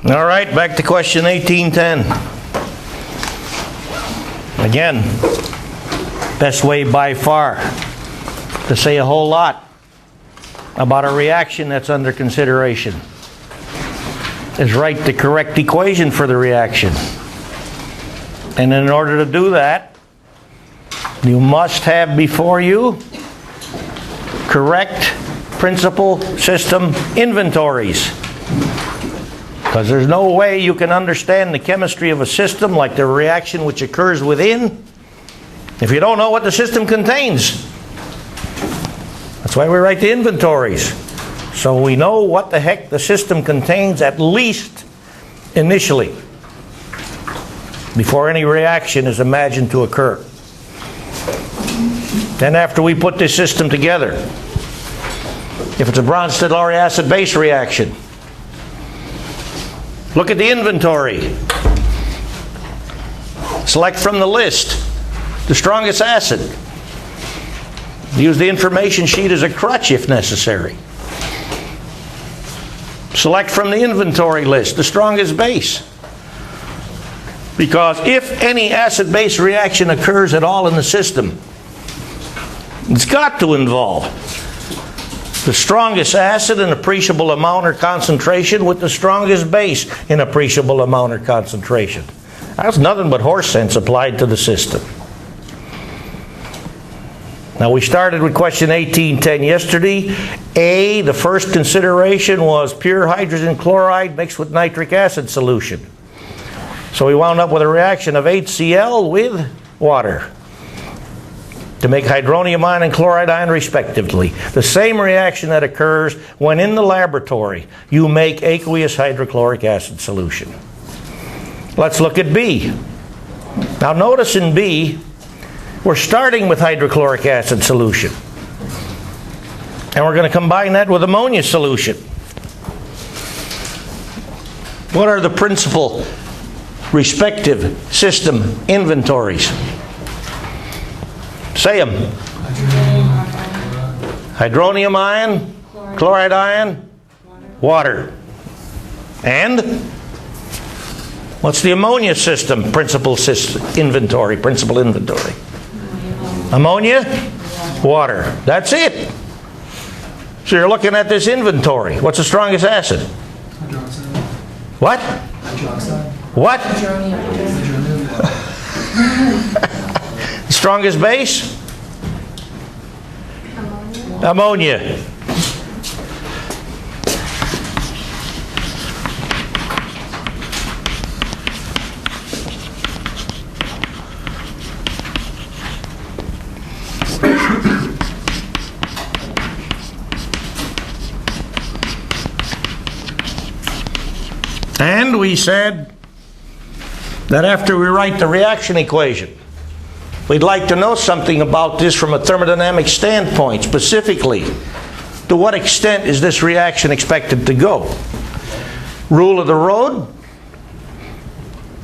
All right, back to question 1810. Again, best way by far to say a whole lot about a reaction that's under consideration is write the correct equation for the reaction. And in order to do that, you must have before you correct principal system inventories. Because there's no way you can understand the chemistry of a system, like the reaction which occurs within, if you don't know what the system contains. That's why we write the inventories. So we know what the heck the system contains, at least initially, before any reaction is imagined to occur. Then after we put this system together, if it's a Bronsted-Lowry acid-base reaction, look at the inventory. Select from the list the strongest acid. Use the information sheet as a crutch if necessary. Select from the inventory list the strongest base. Because if any acid-base reaction occurs at all in the system, it's got to involve the strongest acid in appreciable amount or concentration with the strongest base in appreciable amount or concentration. That's nothing but horse sense applied to the system. Now, we started with question 1810 yesterday. A, the first consideration was pure hydrogen chloride mixed with nitric acid solution. So we wound up with a reaction of HCl with water to make hydronium ion and chloride ion respectively. The same reaction that occurs when in the laboratory you make aqueous hydrochloric acid solution. Let's look at B. Now notice in B, we're starting with hydrochloric acid solution. And we're going to combine that with ammonia solution. What are the principal respective system inventories? Say them. Hydronium ion, chloride ion, water. And what's the ammonia system principal inventory? Ammonia, water. That's it. So you're looking at this inventory. What's the strongest acid? Hydroxide. What? Hydroxide. What? Strongest base? Ammonia. And we said that after we write the reaction equation, we'd like to know something about this from a thermodynamic standpoint. Specifically, to what extent is this reaction expected to go? Rule of the road: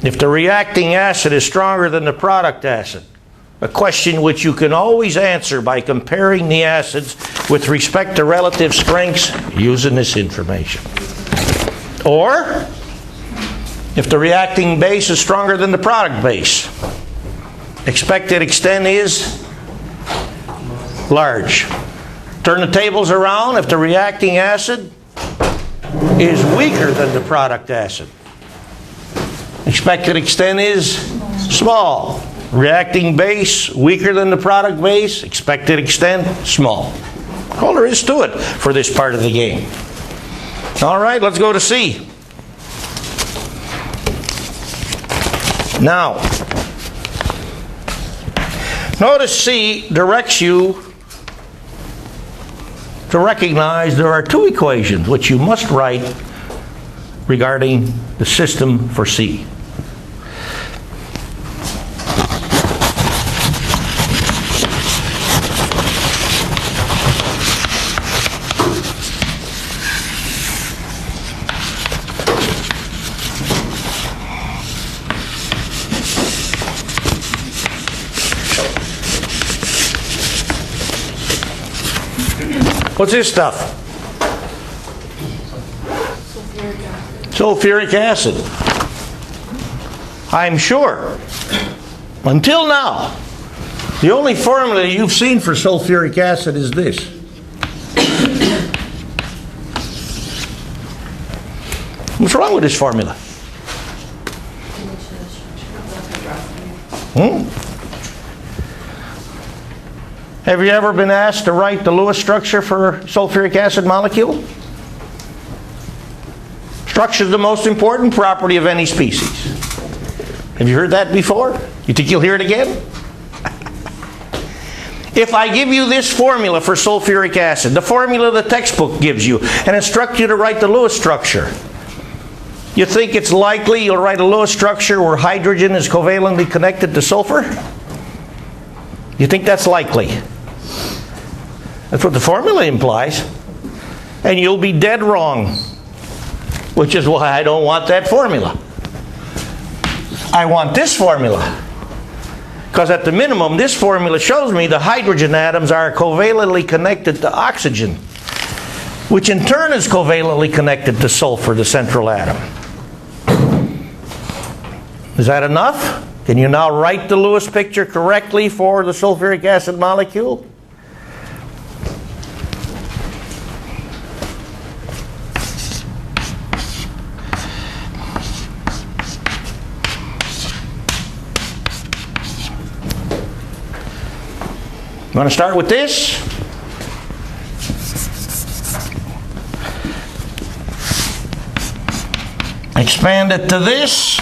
if the reacting acid is stronger than the product acid, a question which you can always answer by comparing the acids with respect to relative strengths using this information. Or, if the reacting base is stronger than the product base, expected extent is large. Turn the tables around. If the reacting acid is weaker than the product acid, expected extent is small. Reacting base weaker than the product base, expected extent small. All there is to it for this part of the game. All right, let's go to C. Now, notice C directs you to recognize there are two equations which you must write regarding the system for C. What's this stuff? Sulfuric acid. I'm sure, until now, the only formula you've seen for sulfuric acid is this. What's wrong with this formula? Have you ever been asked to write the Lewis structure for sulfuric acid molecule? Structure is the most important property of any species. Have you heard that before? You think you'll hear it again? If I give you this formula for sulfuric acid, the formula the textbook gives you, and instruct you to write the Lewis structure, you think it's likely you'll write a Lewis structure where hydrogen is covalently connected to sulfur? You think that's likely? That's what the formula implies. And you'll be dead wrong, which is why I don't want that formula. I want this formula. Because at the minimum, this formula shows me the hydrogen atoms are covalently connected to oxygen, which in turn is covalently connected to sulfur, the central atom. Is that enough? Can you now write the Lewis picture correctly for the sulfuric acid molecule? You want to start with this? Expand it to this.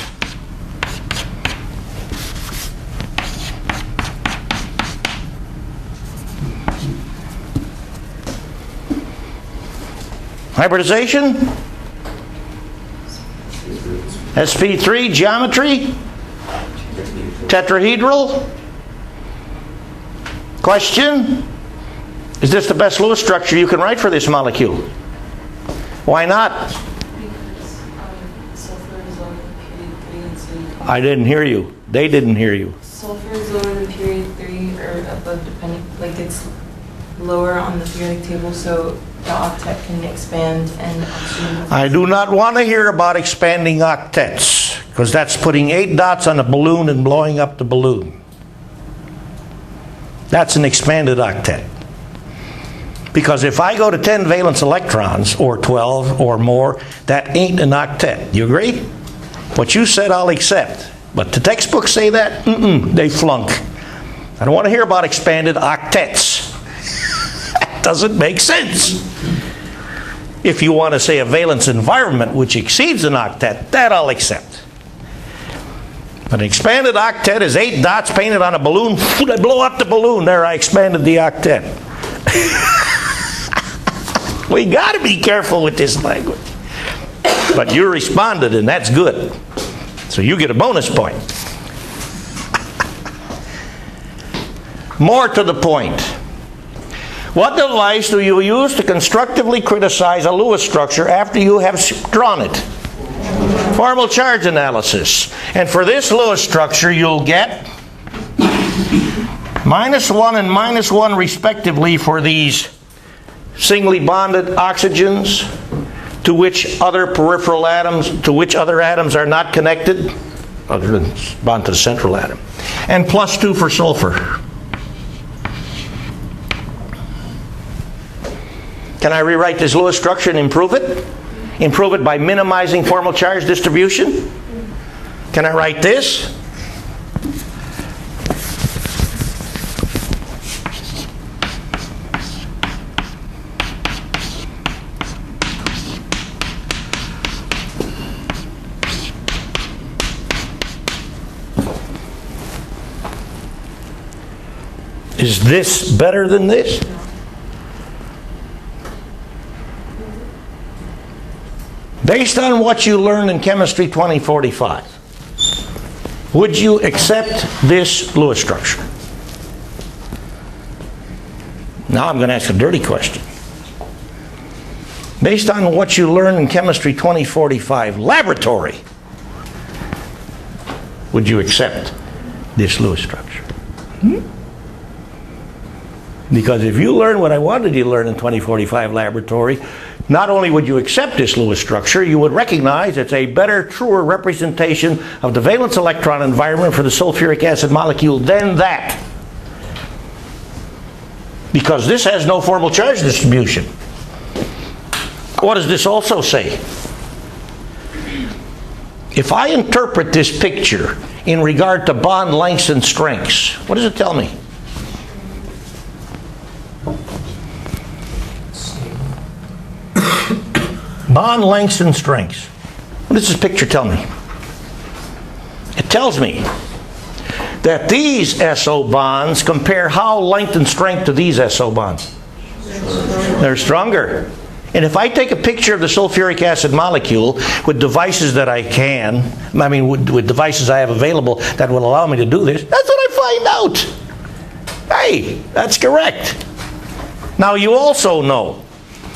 Hybridization. sp3 geometry. Tetrahedral. Question, is this the best Lewis structure you can write for this molecule? Why not? Because sulfur is lower than period 3 and so you can... I didn't hear you. They didn't hear you. Sulfur is lower than period 3 or above, depending, like it's lower on the periodic table, so the octet can expand and oxygen... I do not want to hear about expanding octets, because that's putting 8 dots on a balloon and blowing up the balloon. That's an expanded octet. Because if I go to 10 valence electrons, or 12 or more, that ain't an octet. You agree? What you said, I'll accept. But the textbooks say that? They flunk. I don't want to hear about expanded octets. That doesn't make sense. If you want to say a valence environment which exceeds an octet, that I'll accept. An expanded octet is 8 dots painted on a balloon. I blow up the balloon. There, I expanded the octet. We got to be careful with this language. But you responded, and that's good. So you get a bonus point. More to the point. What device do you use to constructively criticize a Lewis structure after you have drawn it? Formal charge analysis. And for this Lewis structure, you'll get -1 and -1 respectively for these singly bonded oxygens to which other peripheral atoms, to which other atoms are not connected, other than bond to the central atom. And +2 for sulfur. Can I rewrite this Lewis structure and improve it? Improve it by minimizing formal charge distribution? Can I write this? Is this better than this? Based on what you learned in Chemistry 2045, would you accept this Lewis structure? Now I'm going to ask a dirty question. Based on what you learned in Chemistry 2045 laboratory, would you accept this Lewis structure? Because if you learn what I wanted you to learn in 2045 laboratory, not only would you accept this Lewis structure, you would recognize it's a better, truer representation of the valence electron environment for the sulfuric acid molecule than that. Because this has no formal charge distribution. What does this also say? If I interpret this picture in regard to bond lengths and strengths, what does it tell me? Bond lengths and strengths. What does this picture tell me? It tells me that these SO bonds compare how length and strength to these SO bonds? They're stronger. And if I take a picture of the sulfuric acid molecule with devices that I can, with devices I have available that will allow me to do this, that's what I find out. Hey, that's correct. Now you also know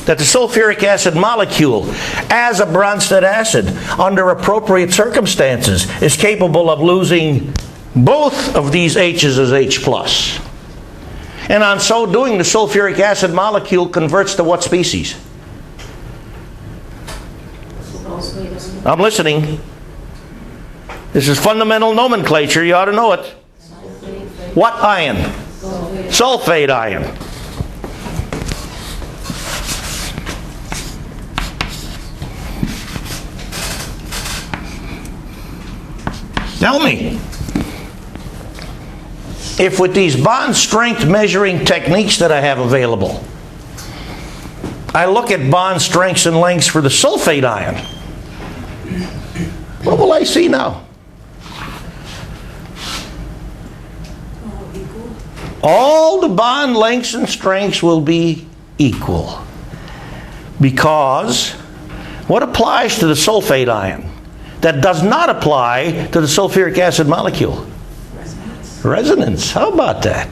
that the sulfuric acid molecule, as a Bronsted acid, under appropriate circumstances, is capable of losing both of these H's as H+. And on so doing, the sulfuric acid molecule converts to what species? I'm listening. This is fundamental nomenclature. You ought to know it. What ion? Sulfate ion. Tell me, if with these bond strength measuring techniques that I have available, I look at bond strengths and lengths for the sulfate ion, what will I see now? All the bond lengths and strengths will be equal. Because what applies to the sulfate ion that does not apply to the sulfuric acid molecule? Resonance. Resonance. How about that?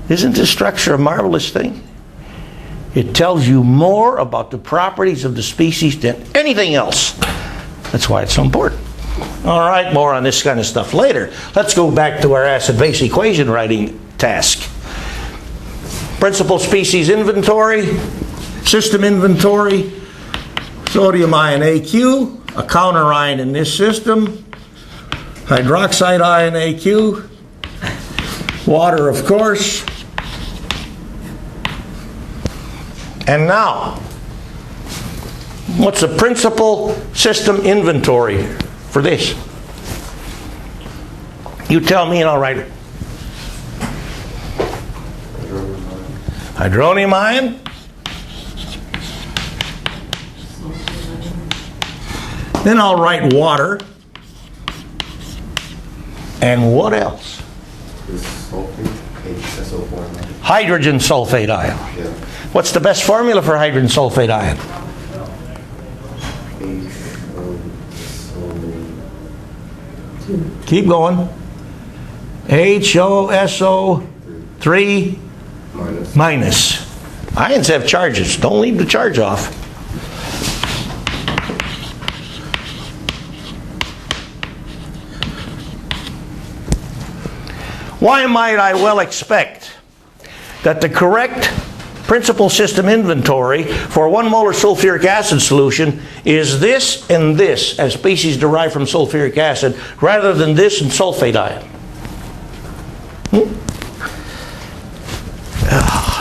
Isn't this structure a marvelous thing? It tells you more about the properties of the species than anything else. That's why it's so important. All right, more on this kind of stuff later. Let's go back to our acid-base equation writing task. Principal species inventory, system inventory, sodium ion AQ, a counter ion in this system, hydroxide ion AQ, water, of course. And now, what's the principal system inventory for this? You tell me and I'll write it. Hydronium ion. Then I'll write water. And what else? Hydrogen sulfate ion. Yeah. What's the best formula for hydrogen sulfate ion? Keep going. HOSO3 minus. Ions have charges. Don't leave the charge off. Why might I well expect that the correct principal system inventory for 1 molar sulfuric acid solution is this and this as species derived from sulfuric acid rather than this and sulfate ion?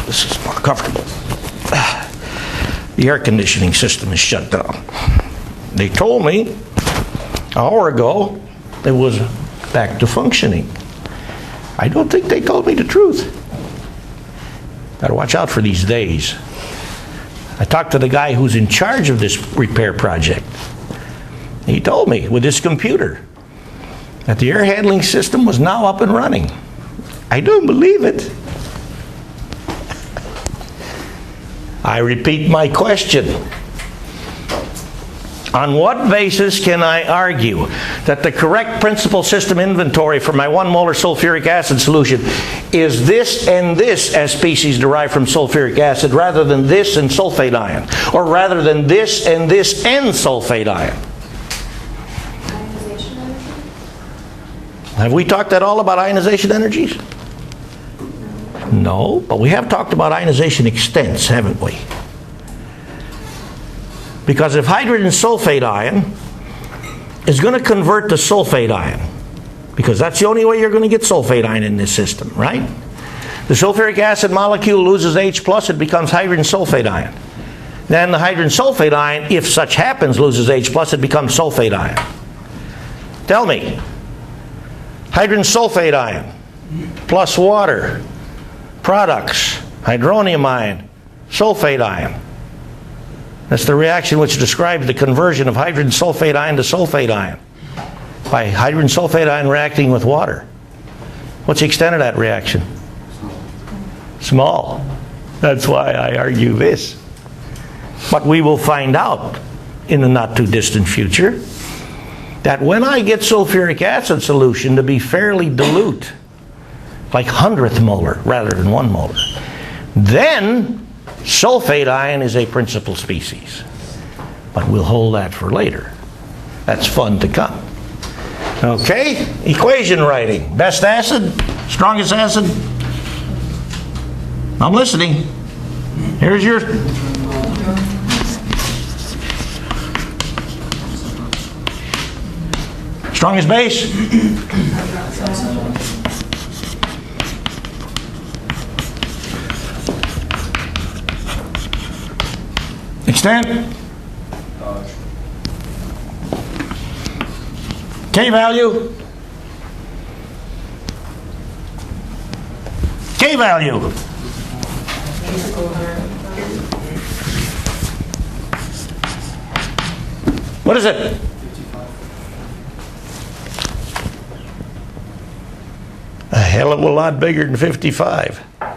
This is more comfortable. The air conditioning system is shut down. They told me an hour ago it was back to functioning. I don't think they told me the truth. Gotta watch out for these days. I talked to the guy who's in charge of this repair project. He told me with this computer that the air handling system was now up and running. I don't believe it. I repeat my question. On what basis can I argue that the correct principal system inventory for my 1 molar sulfuric acid solution is this and this as species derived from sulfuric acid rather than this and sulfate ion? Or rather than this and this and sulfate ion? Ionization energy? Have we talked at all about ionization energies? No, but we have talked about ionization extents, haven't we? Because if hydrogen sulfate ion is going to convert to sulfate ion, because that's the only way you're going to get sulfate ion in this system, right? The sulfuric acid molecule loses H+, it becomes hydrogen sulfate ion. Then the hydrogen sulfate ion, if such happens, loses H+, it becomes sulfate ion. Tell me, hydrogen sulfate ion plus water, products, hydronium ion, sulfate ion. That's the reaction which describes the conversion of hydrogen sulfate ion to sulfate ion by hydrogen sulfate ion reacting with water. What's the extent of that reaction? Small. That's why I argue this. But we will find out in the not too distant future that when I get sulfuric acid solution to be fairly dilute, like 100th molar rather than 1 molar, then sulfate ion is a principal species. But we'll hold that for later. That's fun to come. Okay, equation writing. Best acid, strongest acid. I'm listening. Here's your... strongest base? Extent? K value? K value? What is it? A hell of a lot bigger than 55. I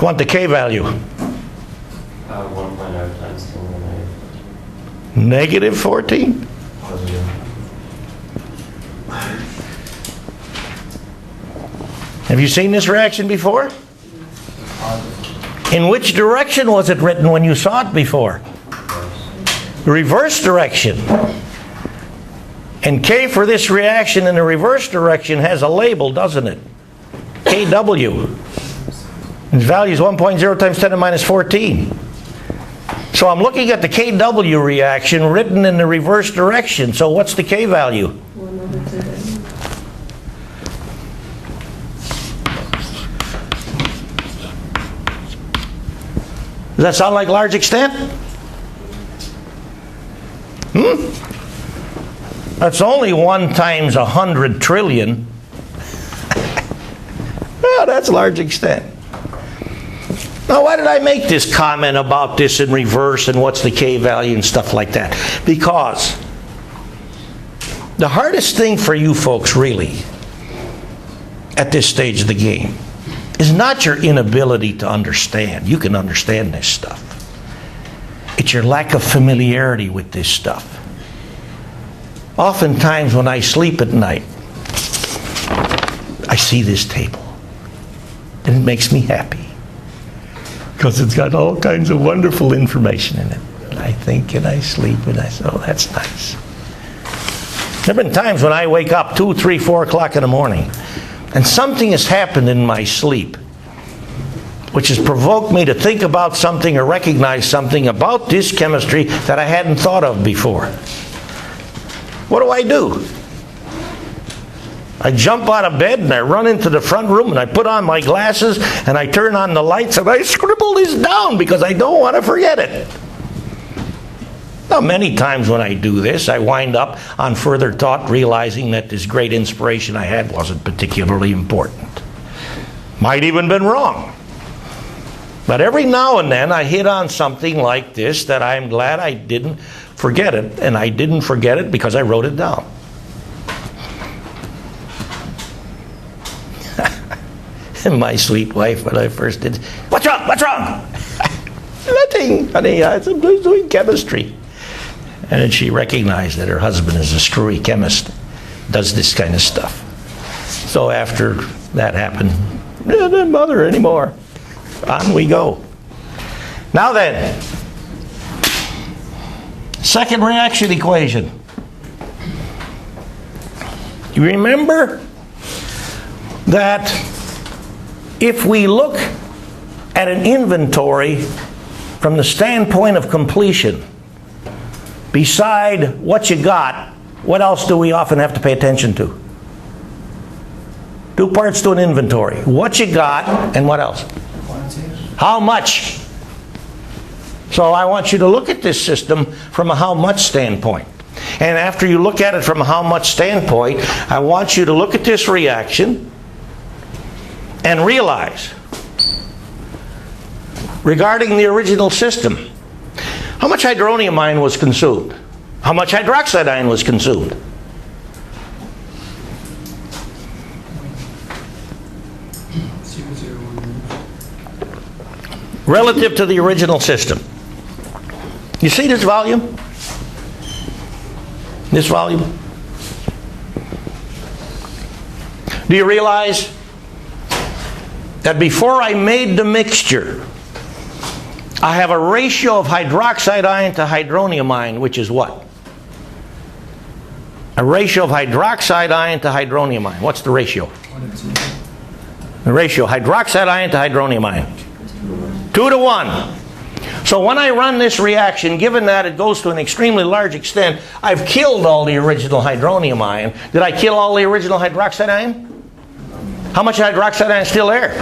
want the K value. 1.0 times 10 to the negative. Negative 14? Positive. Have you seen this reaction before? In which direction was it written when you saw it before? Reverse direction. And K for this reaction in the reverse direction has a label, doesn't it? KW. Its value is 1.0 times 10 to the minus 14. So I'm looking at the KW reaction written in the reverse direction. So what's the K value? 1/10. Does that sound like large extent? That's only 1 times 100 trillion. Well, that's large extent. Now, why did I make this comment about this in reverse and what's the K value and stuff like that? Because the hardest thing for you folks, really, at this stage of the game, is not your inability to understand. You can understand this stuff. It's your lack of familiarity with this stuff. Oftentimes when I sleep at night, I see this table. And it makes me happy. Because it's got all kinds of wonderful information in it. And I think and I sleep and I say, oh, that's nice. There have been times when I wake up 2, 3, 4 o'clock in the morning and something has happened in my sleep which has provoked me to think about something or recognize something about this chemistry that I hadn't thought of before. What do? I jump out of bed and I run into the front room and I put on my glasses and I turn on the lights and I scribble this down because I don't want to forget it. Now, many times when I do this, I wind up on further thought realizing that this great inspiration I had wasn't particularly important. Might even been wrong. But every now and then I hit on something like this that I'm glad I didn't forget it, and I didn't forget it because I wrote it down. And my sweet wife, when I first did, what's wrong? What's wrong? Nothing, honey. I'm just doing chemistry. And then she recognized that her husband is a screwy chemist, does this kind of stuff. So after that happened, it didn't bother her anymore. On we go. Now then, second reaction equation. You remember that if we look at an inventory from the standpoint of completion, beside what you got, what else do we often have to pay attention to? Two parts to an inventory. What you got and what else? Quantity. How much? So I want you to look at this system from a how much standpoint. And after you look at it from a how much standpoint, I want you to look at this reaction and realize, regarding the original system, how much hydronium ion was consumed? How much hydroxide ion was consumed? Relative to the original system. You see this volume? This volume? Do you realize that before I made the mixture, I have a ratio of hydroxide ion to hydronium ion, which is what? A ratio of hydroxide ion to hydronium ion. What's the ratio? 1:2. The ratio, hydroxide ion to hydronium ion. 2 to 1. So when I run this reaction, given that it goes to an extremely large extent, I've killed all the original hydronium ion. Did I kill all the original hydroxide ion? How much hydroxide ion is still there?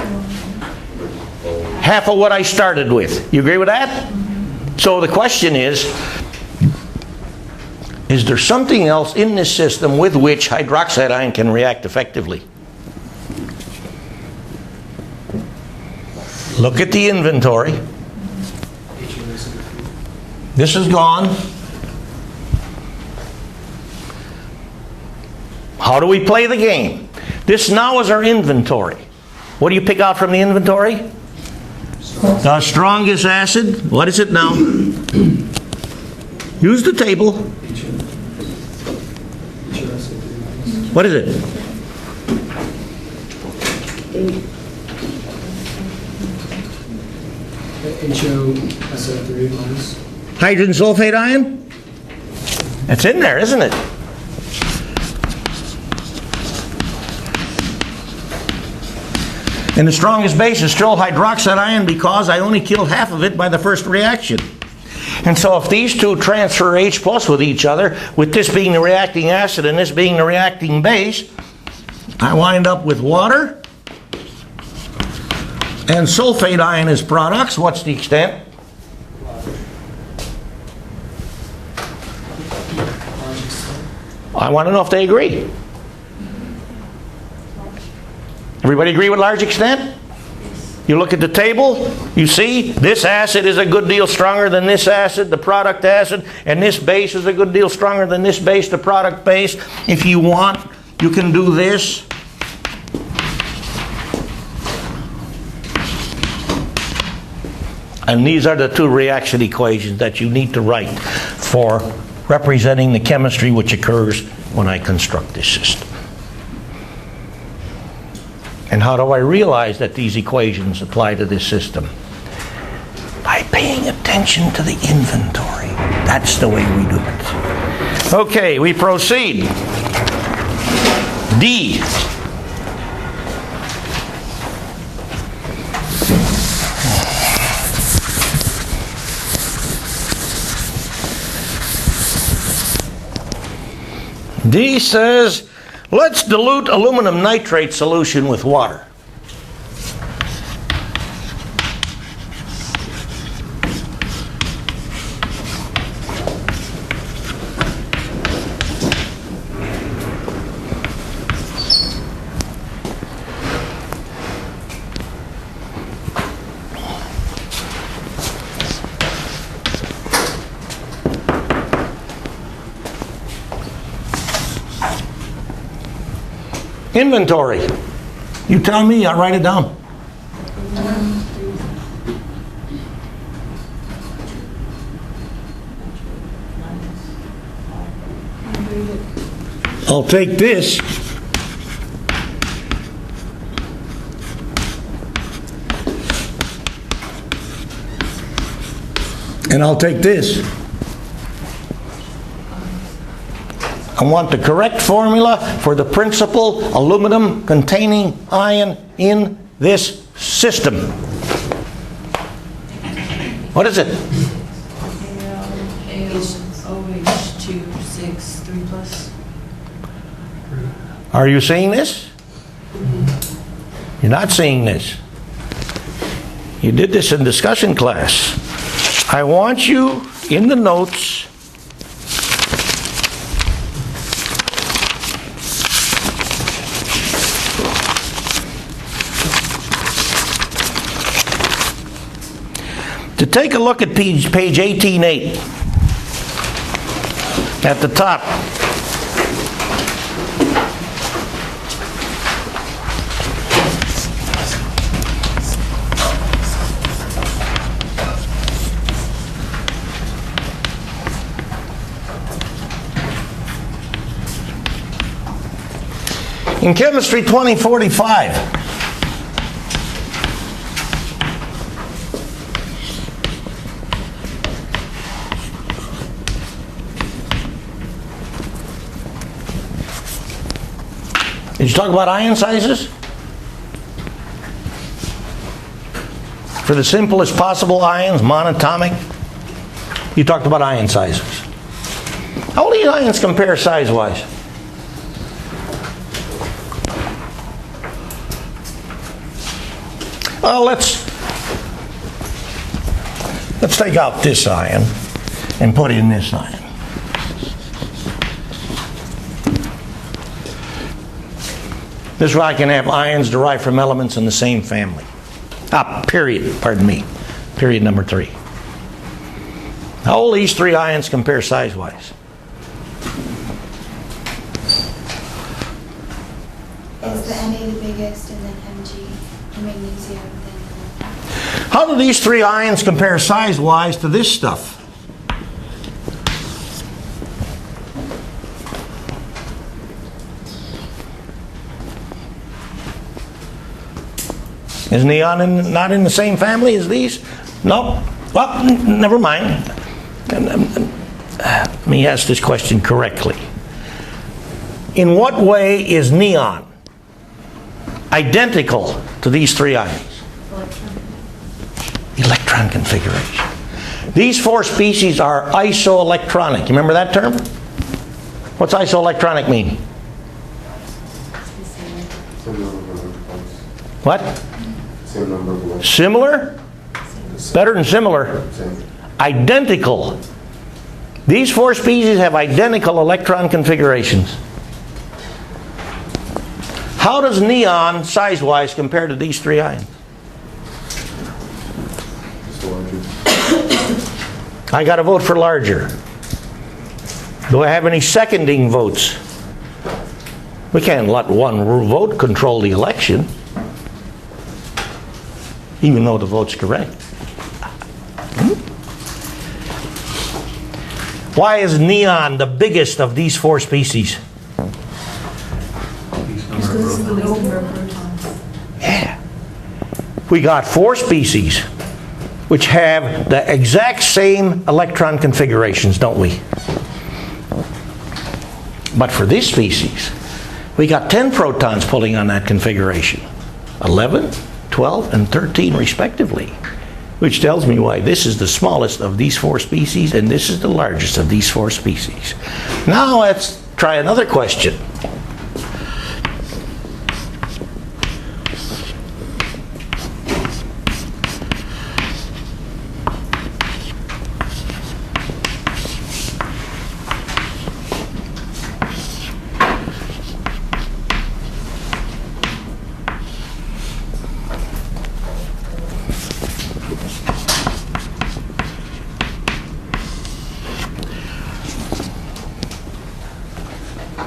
Half of what I started with. You agree with that? So the question is there something else in this system with which hydroxide ion can react effectively? Look at the inventory. This is gone. How do we play the game? This now is our inventory. What do you pick out from the inventory? The strongest acid. What is it now? Use the table. What is it? HO-SO3 minus. Hydrogen sulfate ion? It's in there, isn't it? And the strongest base is still hydroxide ion because I only killed half of it by the first reaction. And so if these two transfer H plus with each other, with this being the reacting acid and this being the reacting base, I wind up with water and sulfate ion as products. What's the extent? I want to know if they agree. Everybody agree with large extent? You look at the table, you see this acid is a good deal stronger than this acid, the product acid, and this base is a good deal stronger than this base, the product base. If you want, you can do this. And these are the two reaction equations that you need to write for representing the chemistry which occurs when I construct this system. And how do I realize that these equations apply to this system? By paying attention to the inventory. That's the way we do it. Okay, we proceed. D. D says, let's dilute aluminum nitrate solution with water. Inventory. You tell me, I'll write it down. I'll take this. And I'll take this. I want the correct formula for the principal aluminum containing ion in this system. What is it? 6, 3 plus. Are you seeing this? You're not seeing this. You did this in discussion class. I want you in the notes to take a look at page 18.8 at the top. In Chemistry 2045, did you talk about ion sizes? For the simplest possible ions, monatomic, you talked about ion sizes. How will these ions compare size-wise? Well, let's take out this ion and put in this ion. This way I can have ions derived from elements in the same family. Period number 3. How will these 3 ions compare size-wise? Is the Na the biggest and then Mg, the magnesium, then How do these 3 ions compare size-wise to this stuff? Is neon not in the same family as these? No. Well, never mind. Let me ask this question correctly. In what way is neon identical to these 3 ions? Electron configuration. These 4 species are isoelectronic. You remember that term? What's isoelectronic mean? What? Same number of electrons. Similar? Better than similar. Same. Identical. These 4 species have identical electron configurations. How does neon, size-wise, compare to these 3 ions? Just larger. I got to vote for larger. Do I have any seconding votes? We can't let one vote control the election, even though the vote's correct. Why is neon the biggest of these 4 species? Yeah. We got 4 species which have the exact same electron configurations, don't we? But for this species, we got 10 protons pulling on that configuration. 11, 12, and 13 respectively. Which tells me why this is the smallest of these 4 species and this is the largest of these 4 species. Now let's try another question.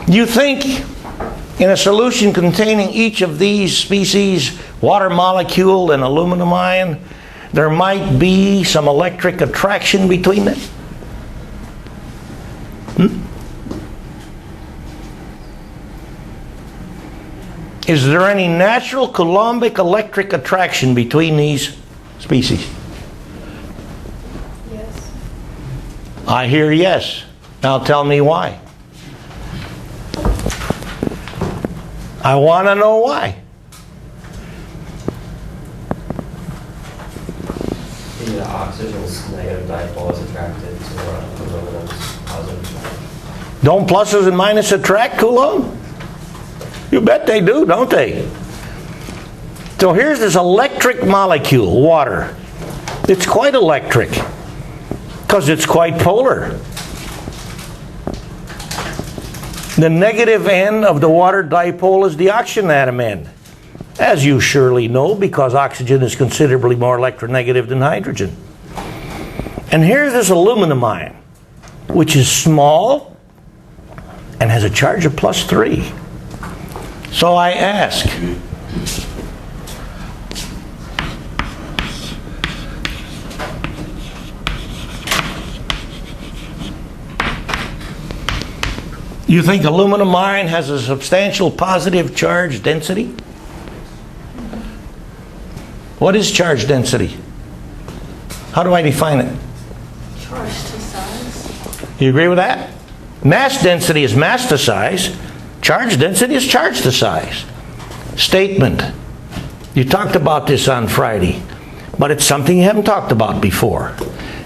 You think in a solution containing each of these species, water molecule and aluminum ion, there might be some electric attraction between them? Is there any natural Coulombic electric attraction between these species? yes. I hear yes. Now tell me why. I want to know why. The oxygen's negative dipole is attracted to aluminum's positive charge. Don't pluses and minuses attract, Coulomb? You bet they do, don't they? So here's this electric molecule, water. It's quite electric because it's quite polar. The negative end of the water dipole is the oxygen atom end, as you surely know, because oxygen is considerably more electronegative than hydrogen. And here's this aluminum ion, which is small and has a charge of +3. So I ask, you think aluminum ion has a substantial positive charge density? What is charge density? How do I define it? Charge to size. You agree with that? Mass density is mass to size. Charge density is charge to size. Statement. You talked about this on Friday, but it's something you haven't talked about before.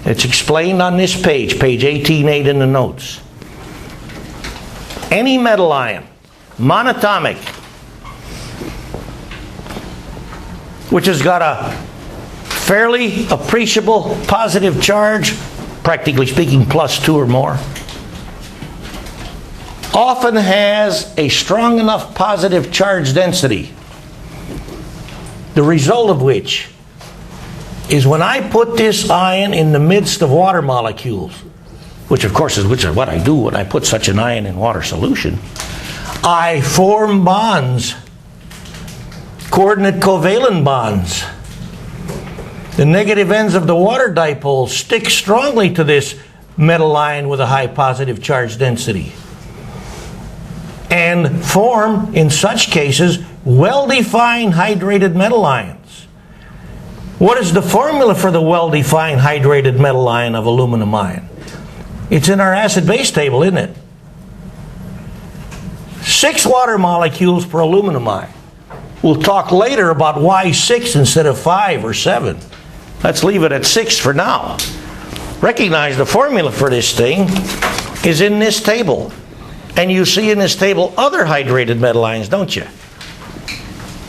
It's explained on this page, page 18.8 in the notes. Any metal ion, monatomic, which has got a fairly appreciable positive charge, practically speaking +2 or more, often has a strong enough positive charge density, the result of which is when I put this ion in the midst of water molecules, which of course is what I do when I put such an ion in water solution, I form bonds, coordinate covalent bonds. The negative ends of the water dipole stick strongly to this metal ion with a high positive charge density and form, in such cases, well-defined hydrated metal ions. What is the formula for the well-defined hydrated metal ion of aluminum ion? It's in our acid-base table, isn't it? 6 water molecules per aluminum ion. We'll talk later about why 6 instead of 5 or 7. Let's leave it at 6 for now. Recognize the formula for this thing is in this table. And you see in this table other hydrated metal ions, don't you?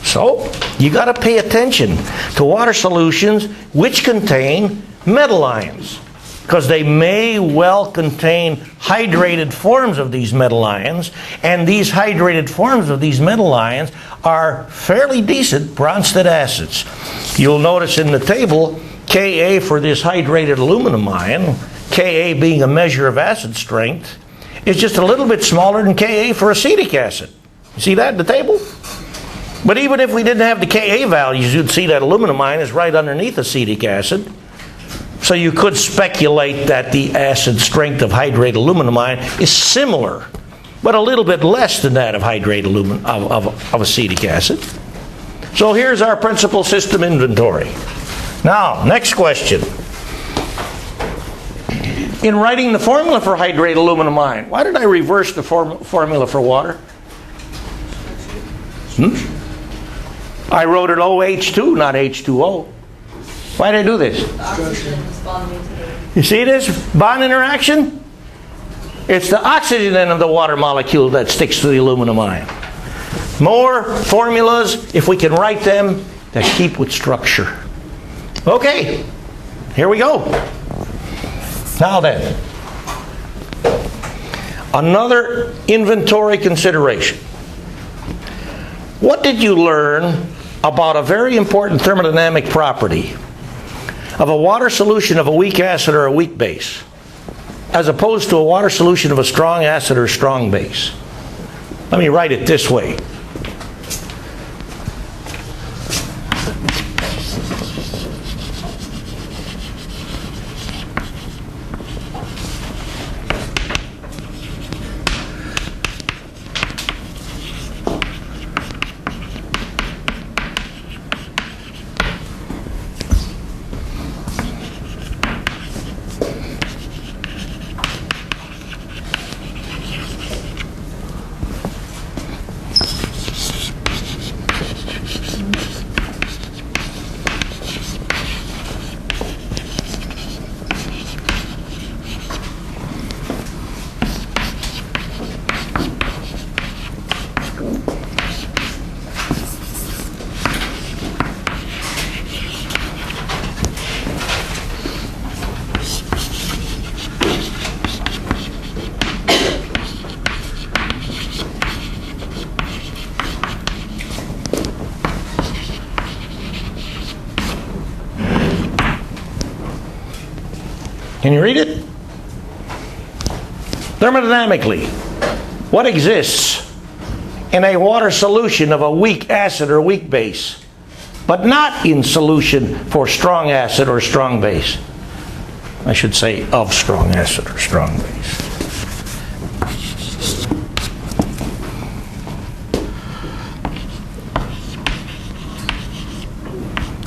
So, you got to pay attention to water solutions which contain metal ions, because they may well contain hydrated forms of these metal ions, and these hydrated forms of these metal ions are fairly decent Bronsted acids. You'll notice in the table, Ka for this hydrated aluminum ion, Ka being a measure of acid strength, is just a little bit smaller than Ka for acetic acid. You see that in the table? But even if we didn't have the Ka values, you'd see that aluminum ion is right underneath acetic acid. So you could speculate that the acid strength of hydrated aluminum ion is similar, but a little bit less than that of hydrated of acetic acid. So here's our principal system inventory. Now, next question. In writing the formula for hydrated aluminum ion, why did I reverse the formula for water? I wrote it OH2, not H2O. Why did I do this? The oxygen is bonding to the... You see this bond interaction? It's the oxygen end of the water molecule that sticks to the aluminum ion. More formulas, if we can write them, that keep with structure. Okay, here we go. Now then, another inventory consideration. What did you learn about a very important thermodynamic property of a water solution of a weak acid or a weak base, as opposed to a water solution of a strong acid or strong base? Let me write it this way. Can you read it? Thermodynamically, what exists in a water solution of a weak acid or weak base, but not in solution for strong acid or strong base? I should say of strong acid or strong base.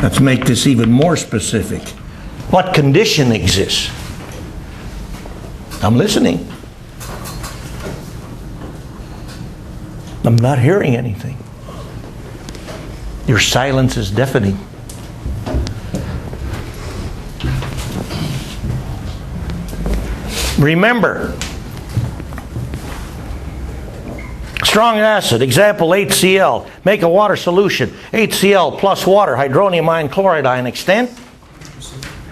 Let's make this even more specific. What condition exists? I'm listening. I'm not hearing anything. Your silence is deafening. Remember, strong acid, example HCl, make a water solution. HCl plus water, hydronium ion, chloride ion, extent?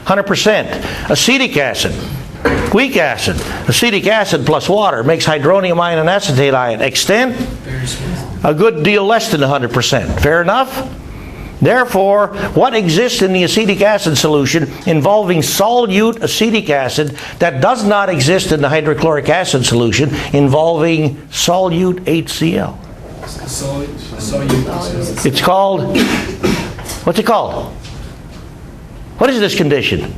100%. Acetic acid, weak acid. Acetic acid plus water makes hydronium ion and acetate ion. Extent? Very small. A good deal less than 100%. Fair enough? Therefore, what exists in the acetic acid solution involving solute acetic acid that does not exist in the hydrochloric acid solution involving solute HCl? It's called, what's it called? What is this condition?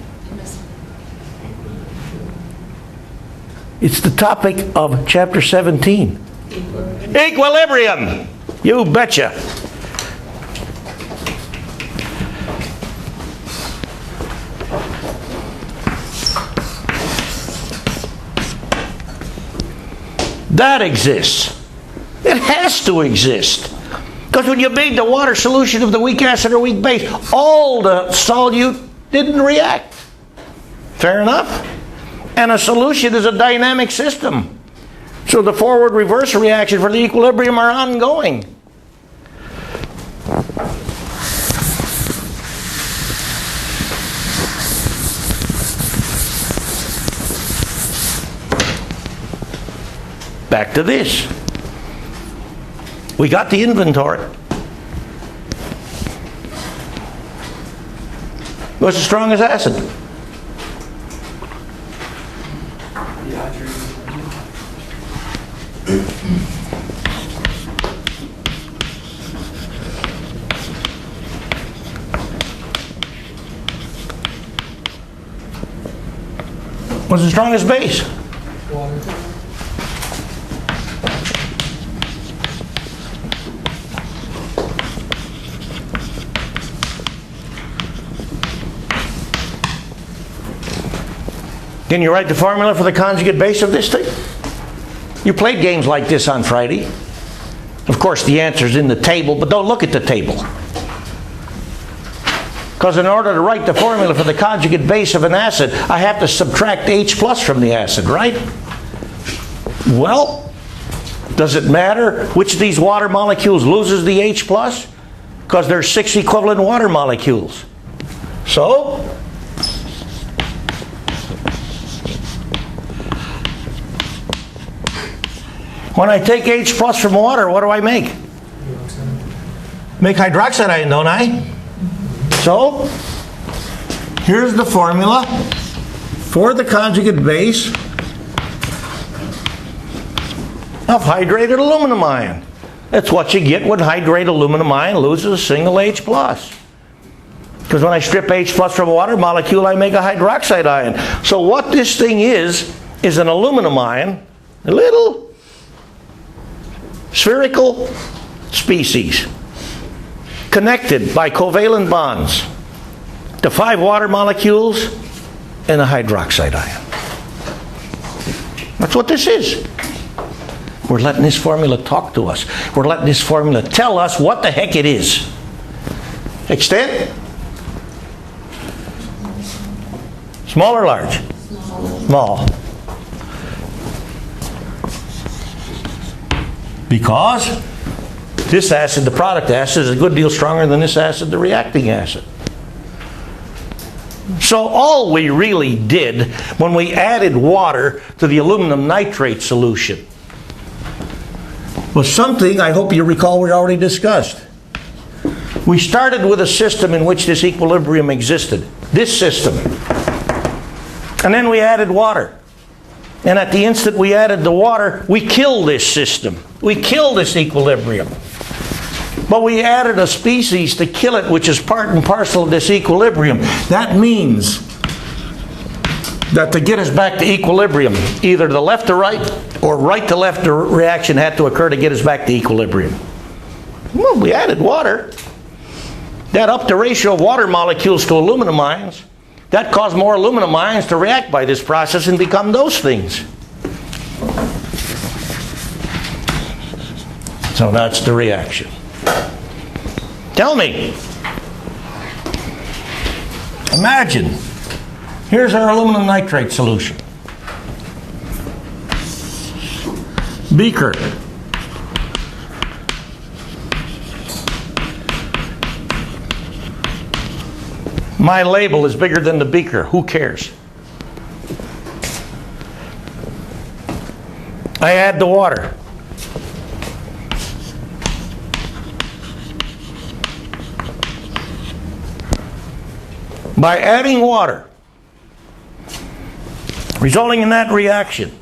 It's the topic of chapter 17. Equilibrium! You betcha. That exists. It has to exist. Because when you made the water solution of the weak acid or weak base, all the solute didn't react. Fair enough? And a solution is a dynamic system. So the forward-reverse reaction for the equilibrium are ongoing. Back to this. We got the inventory. What's as strong as acid? What's as strong as base? Water. Can you write the formula for the conjugate base of this thing? You played games like this on Friday. Of course, the answer's in the table, but don't look at the table. Because in order to write the formula for the conjugate base of an acid, I have to subtract H plus from the acid, right? Well, does it matter which of these water molecules loses the H plus? Because there's 6 equivalent water molecules. So, when I take H plus from water, what do I make? Make hydroxide ion, don't I? So, here's the formula for the conjugate base of hydrated aluminum ion. That's what you get when hydrated aluminum ion loses a single H plus. Because when I strip H plus from a water molecule, I make a hydroxide ion. So what this thing is an aluminum ion, a little spherical species, connected by covalent bonds to 5 water molecules and a hydroxide ion. That's what this is. We're letting this formula talk to us. We're letting this formula tell us what the heck it is. Extent? Small or large? Small. Because this acid, the product acid, is a good deal stronger than this acid, the reacting acid. So all we really did when we added water to the aluminum nitrate solution was something I hope you recall we already discussed. We started with a system in which this equilibrium existed. This system. And then we added water. And at the instant we added the water, we killed this system. We killed this equilibrium. But we added a species to kill it, which is part and parcel of this equilibrium. That means that to get us back to equilibrium, either the left to right or right to left reaction had to occur to get us back to equilibrium. Well, we added water. That upped the ratio of water molecules to aluminum ions. That caused more aluminum ions to react by this process and become those things. So that's the reaction. Tell me. Imagine, here's our aluminum nitrate solution. Beaker. My label is bigger than the beaker. Who cares? I add the water. By adding water, resulting in that reaction,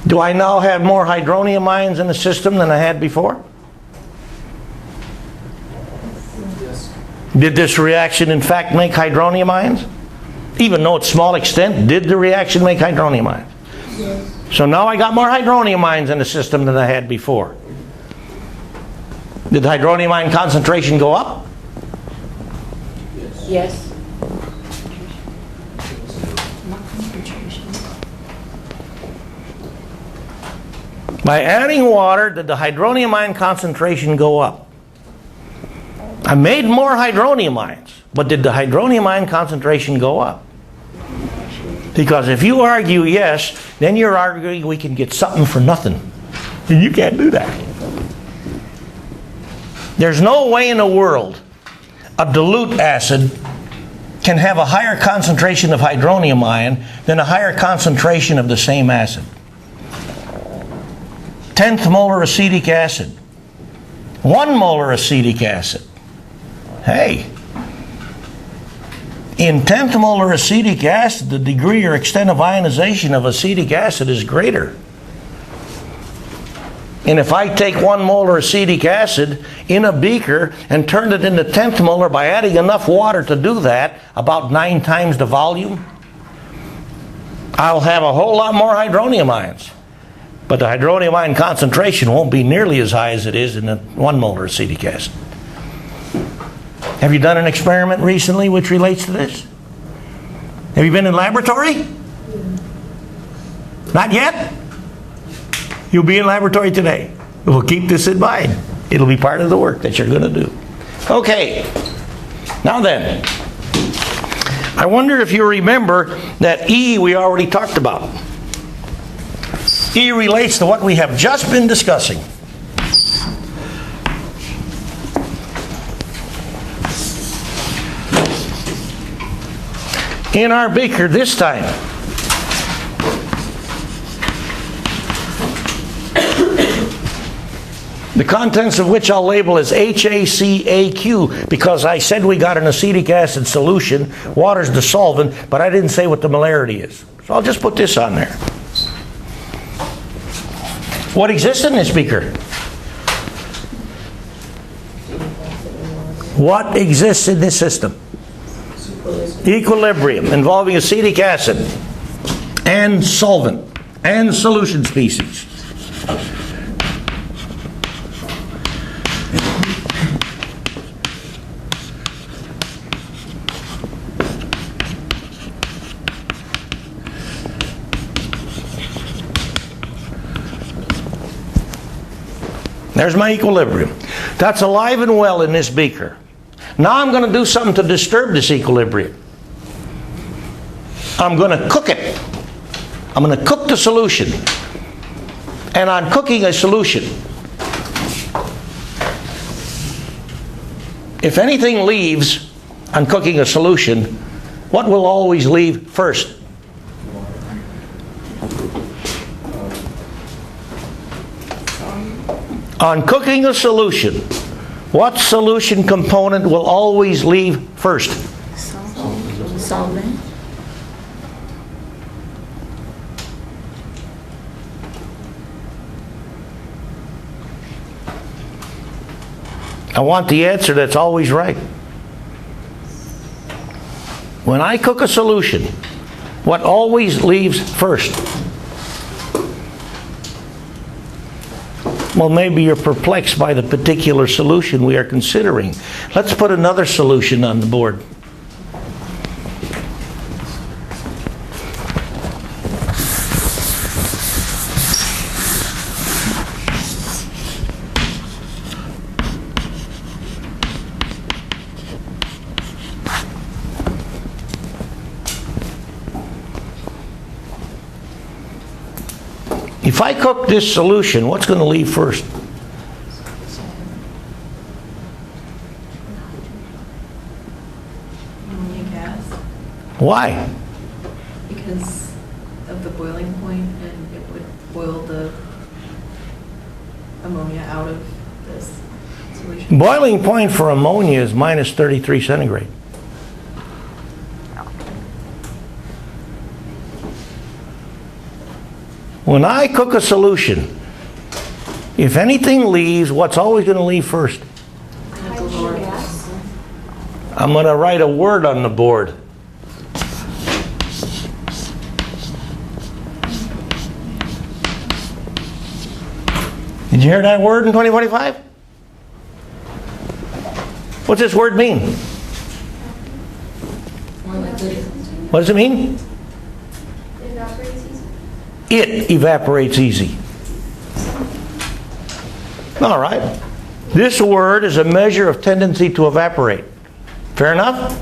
do I now have more hydronium ions in the system than I had before? Yes. Did this reaction in fact make hydronium ions? Even though it's small extent, did the reaction make hydronium ions? Yes. So now I got more hydronium ions in the system than I had before. Did the hydronium ion concentration go up? Yes. By adding water, did the hydronium ion concentration go up? I made more hydronium ions, but did the hydronium ion concentration go up? Because if you argue yes, then you're arguing we can get something for nothing. And you can't do that. There's no way in the world a dilute acid can have a higher concentration of hydronium ion than a higher concentration of the same acid. 10th molar acetic acid. 1 molar acetic acid. Hey, in 10th molar acetic acid, the degree or extent of ionization of acetic acid is greater. And if I take 1 molar acetic acid in a beaker and turn it into 10th molar by adding enough water to do that, about 9 times the volume, I'll have a whole lot more hydronium ions. But the hydronium ion concentration won't be nearly as high as it is in the 1 molar acetic acid. Have you done an experiment recently which relates to this? Have you been in laboratory? Not yet? You'll be in laboratory today. We'll keep this in mind. It'll be part of the work that you're going to do. Okay. Now then, I wonder if you remember that E we already talked about. E relates to what we have just been discussing. In our beaker this time, the contents of which I'll label as HACAQ because I said we got an acetic acid solution, water's the solvent, but I didn't say what the molarity is. So I'll just put this on there. What exists in this beaker? What exists in this system? Equilibrium involving acetic acid and solvent and solution species. There's my equilibrium. That's alive and well in this beaker. Now I'm going to do something to disturb this equilibrium. I'm going to cook it. I'm going to cook the solution. And on cooking a solution, if anything leaves on cooking a solution, what will always leave first? On cooking a solution, what solution component will always leave first? solvent. I want the answer that's always right. When I cook a solution, what always leaves first? Well, maybe you're perplexed by the particular solution we are considering. Let's put another solution on the board. If I cook this solution, what's going to leave first? Ammonia gas, Why? because of the boiling point, and it would boil the ammonia out of this solution. Boiling point for ammonia is minus 33 centigrade. When I cook a solution, if anything leaves, what's always going to leave first? Hydrogen gas. I'm going to write a word on the board. Did you hear that word in 2045? What's this word mean? More liquid. What does it mean? Evaporates easy. It evaporates easy. All right. This word is a measure of tendency to evaporate. Fair enough?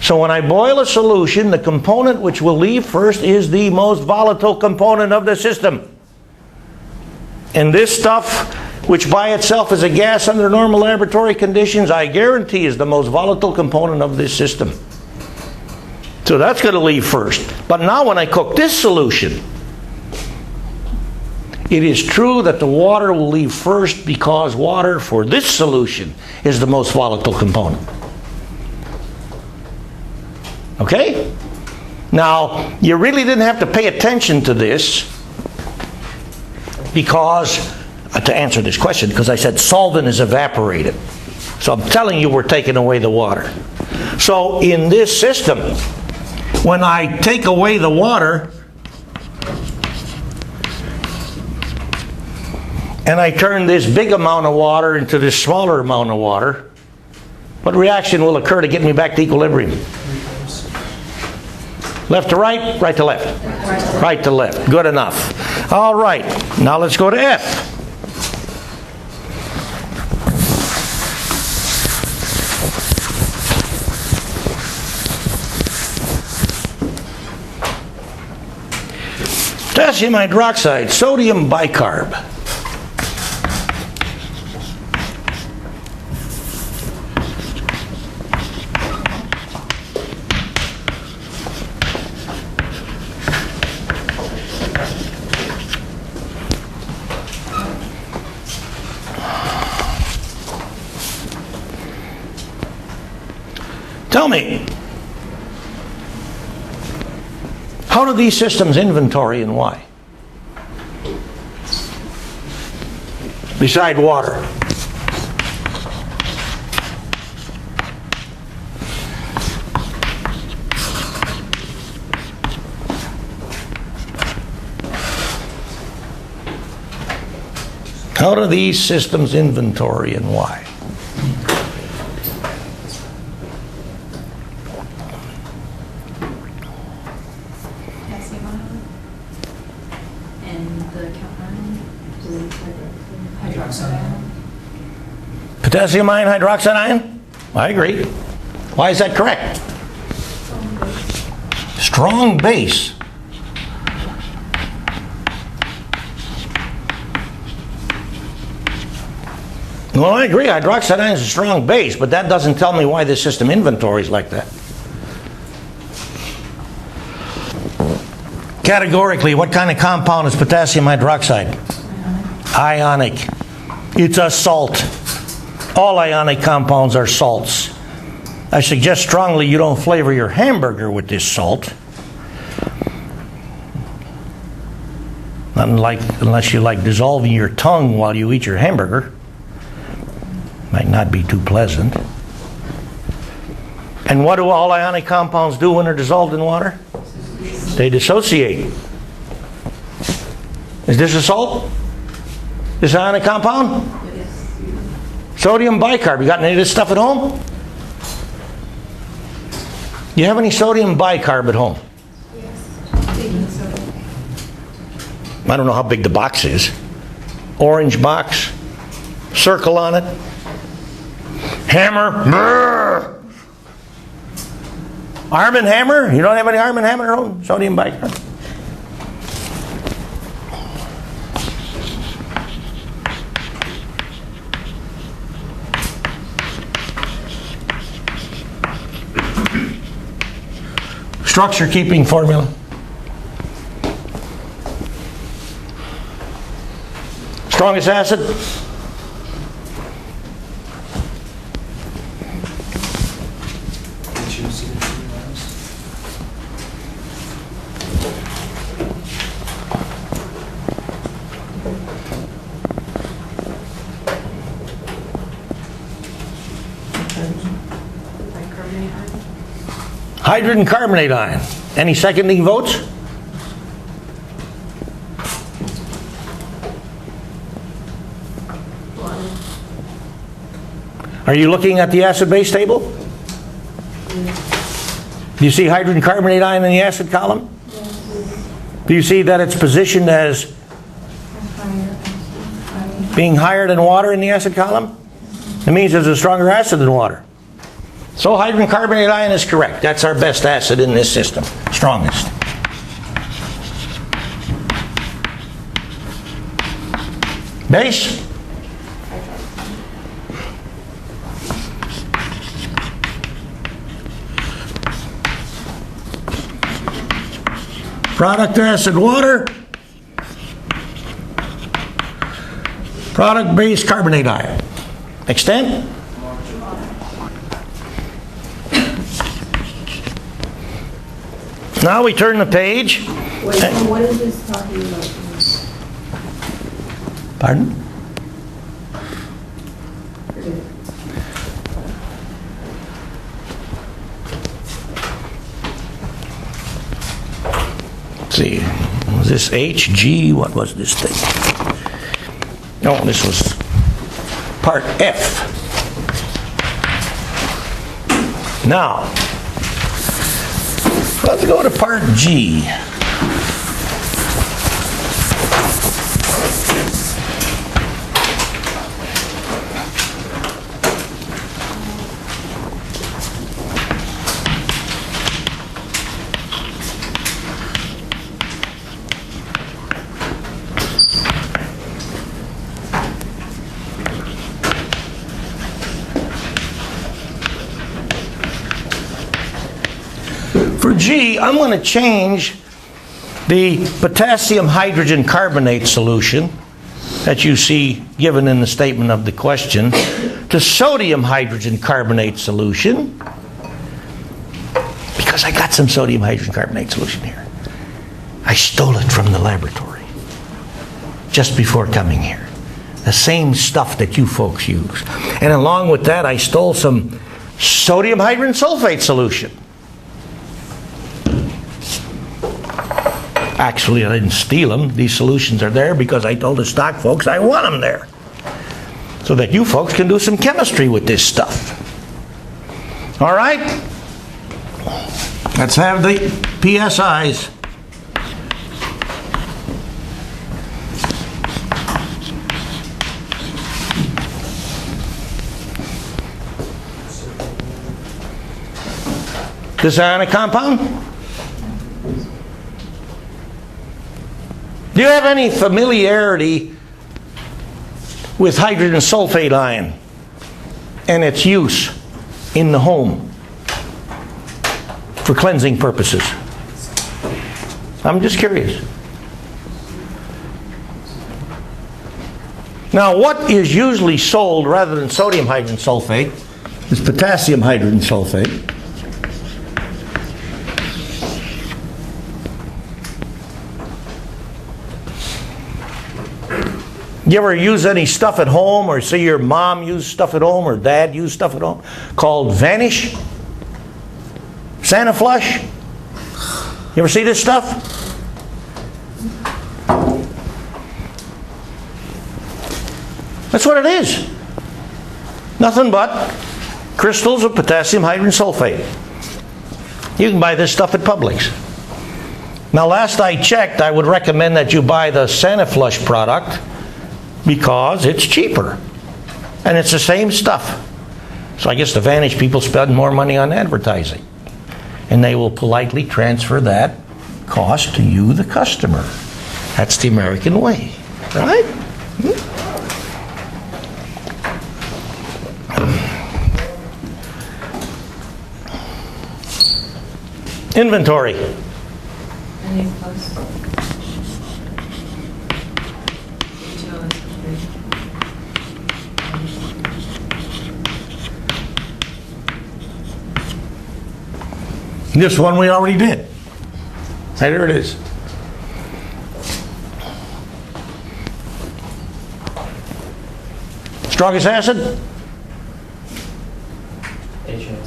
So when I boil a solution, the component which will leave first is the most volatile component of the system. And this stuff, which by itself is a gas under normal laboratory conditions, I guarantee is the most volatile component of this system. So that's going to leave first. But now when I cook this solution, it is true that the water will leave first because water for this solution is the most volatile component. Okay? Now, you really didn't have to pay attention to this because, to answer this question, because I said solvent is evaporated. So I'm telling you we're taking away the water. So in this system, when I take away the water, and I turn this big amount of water into this smaller amount of water, what reaction will occur to get me back to equilibrium? Left to right, right to left. Right to left. Good enough. All right. Now let's go to F. Potassium hydroxide, sodium bicarb. Tell me, how do these systems inventory and why? Beside water. How do these systems inventory and why? Potassium ion and the counter hydroxide ion. Potassium ion, hydroxide ion? I agree. Why is that correct? Strong base. Well, I agree. Hydroxide ion is a strong base, but that doesn't tell me why this system inventories like that. Categorically, what kind of compound is potassium hydroxide? Ionic. It's a salt. All ionic compounds are salts. I suggest strongly you don't flavor your hamburger with this salt. Unless you like dissolving your tongue while you eat your hamburger. Might not be too pleasant. And what do all ionic compounds do when they're dissolved in water? They dissociate. Is this a salt? This ionic compound? Sodium bicarb. You got any of this stuff at home? You have any sodium bicarb at home? I don't know how big the box is. Orange box. Circle on it. Hammer. Brrr. Arm & Hammer? You don't have any Arm & Hammer at home? Sodium bicarb? Structure keeping formula. Strongest acid? Hydrogen carbonate ion. Any seconding votes? Are you looking at the acid-base table? Do you see hydrogen carbonate ion in the acid column? Do you see that it's positioned as being higher than water in the acid column? It means there's a stronger acid than water. So hydrogen carbonate ion is correct. That's our best acid in this system. Strongest. Base? Product acid water. Product base carbonate ion. Extent? Now we turn the page. Wait, so what is this talking about? Pardon? Let's see, was this H, G, what was this thing? No, this was part F. Now, let's go to part G. For G, I'm going to change the potassium hydrogen carbonate solution that you see given in the statement of the question to sodium hydrogen carbonate solution, because I got some sodium hydrogen carbonate solution here. I stole it from the laboratory just before coming here. The same stuff that you folks use. And along with that, I stole some sodium hydrogen sulfate solution. Actually, I didn't steal them. These solutions are there because I told the stock folks I want them there, so that you folks can do some chemistry with this stuff. All right? Let's have the PSIs. This ionic compound? Do you have any familiarity with hydrogen sulfate ion and its use in the home for cleansing purposes? I'm just curious. Now, what is usually sold rather than sodium hydrogen sulfate is potassium hydrogen sulfate. You ever use any stuff at home, or see your mom use stuff at home, or dad use stuff at home, called Vanish? Santa Flush? You ever see this stuff? That's what it is. Nothing but crystals of potassium hydrogen sulfate. You can buy this stuff at Publix. Now, last I checked, I would recommend that you buy the Santa Flush product because it's cheaper. And it's the same stuff. So I guess the Vanish people spend more money on advertising. And they will politely transfer that cost to you, the customer. That's the American way, right? Inventory. NA plus. HO is free. This one we already did. There it is. Strongest acid? HO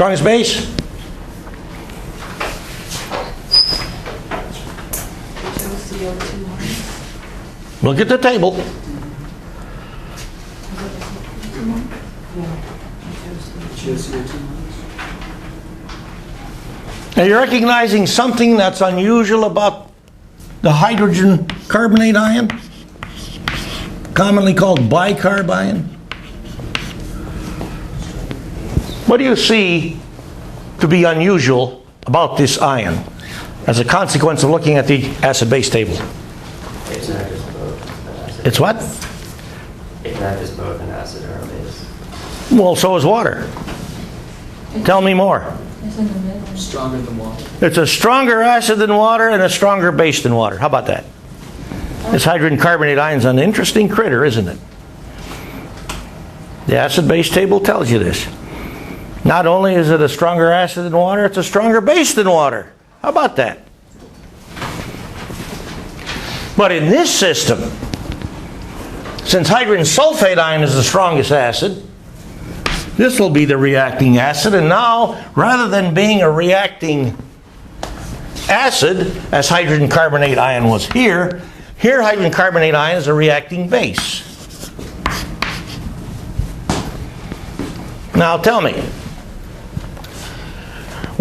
Strongest base? HOCO2 minus. Look at the table. Now you're recognizing something that's unusual about the hydrogen carbonate ion, commonly called bicarb ion. What do you see to be unusual about this ion as a consequence of looking at the acid-base table? It's not just both an acid. It's what? It's not just both an acid or a base. Well, so is water. Tell me more. Stronger than water. It's a stronger acid than water and a stronger base than water. How about that? This hydrogen carbonate ion is an interesting critter, isn't it? The acid-base table tells you this. Not only is it a stronger acid than water, it's a stronger base than water. How about that? But in this system, since hydrogen sulfate ion is the strongest acid, this will be the reacting acid, and now, rather than being a reacting acid, as hydrogen carbonate ion was here hydrogen carbonate ion is a reacting base. Now tell me,